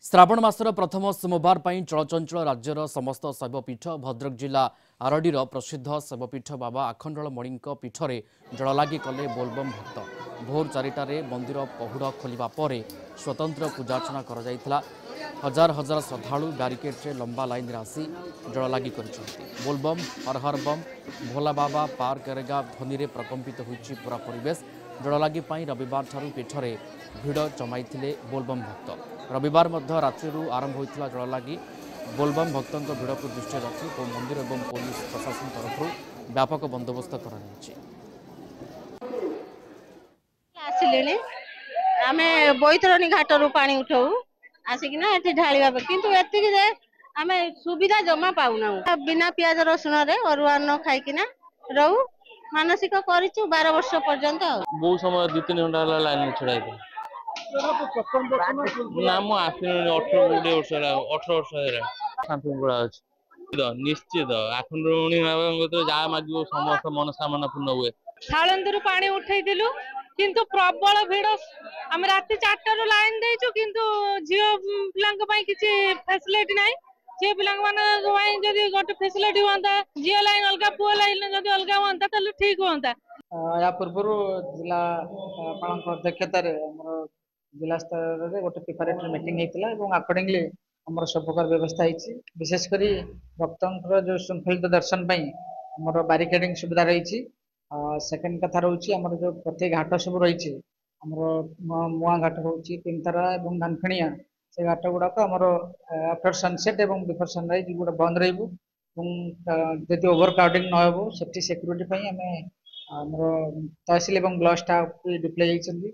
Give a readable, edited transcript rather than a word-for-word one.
श्रावण मासर प्रथम सोमवार पर चलचंचल राज्यर समस्त शैवपीठ भद्रक जिला आरडीर प्रसिद्ध शैवपीठ बाबा आखंडलमणि पीठरे जललागि कले बोलबम भक्त भोर 4टार मंदिर पहुड़ खोलिबा परे स्वतंत्र पूजार्चना कर हजार हजार श्रद्धालु ब्यारिकेड्रे लंबा लाइन आसी जललागि करिसेंति। बोलबम हर हर बम भोला बाबा पार करेगा ध्वनि प्रकंपित होइछि पूरा परिवेश। जललागि रविवार ठारू पीठरे भिड़ जमाइथिले बोलबम भक्त। रविवार मध्य रात्रि आरंभ होता जललागि बोलबम भक्तों भिड़ को दृष्टि रखी मंदिर और पुलिस प्रशासन तरफ व्यापक बंदोबस्त कर आमे बैतरणी घाटर पानी उठाऊ आसिकिना एठी ढालिबा किंतु एतिक जे आमे सुविधा जमा पाउना बिना प्याज रसुण रे अरुआन खाइकिना रहू मानसिक करिछु 12 वर्ष पर्यंत बहुत समय 2-3 घंटा लाइन छड़ाई ना मु आसिन 18 वर्ष 18 वर्ष शांति गुड़ा अछि निश्चित आखंडलमणि बाबा तो जा मागिबो समस्त मनोकामना पूर्ण हुए। शालंदरू पानी उठैदिलु किंतु प्रबल भिड़ हम राति 4 रु लाइन देइछु किंतु जियो पिलांक पई किछि फैसिलिटी नाही। जे पिलांक माने पई जदी गोटे फैसिलिटी होंता जियो लाइन अलगा पुओ लाइन जदी अलगा होंता तले ठीक होंता। या पूर्व जिला पालक अध्यक्षतार जिला स्तर में गोटे प्रिपेरेटरी मीटिंग होता और अकॉर्डिंगली आम सब प्रकार व्यवस्था होती विशेषकर भक्तों जो श्रृंखलित दर्शन पर बारिकेडिंग सुविधा रही। सेकेंड कथा रोचे आम जो प्रति घाट सब रही मुआ घाट रोचे तीनतारा और धानखणिया से घाट गुड़ाक आमर आफ्टर सनसेट और बिफोर सनराइज गुड़ा बंद रही ओवरक्राउडिंग नहब सेफ्टी सिक्यूरीटी आम तहसिल और ब्लॉक स्टाफ डिप्लय होती।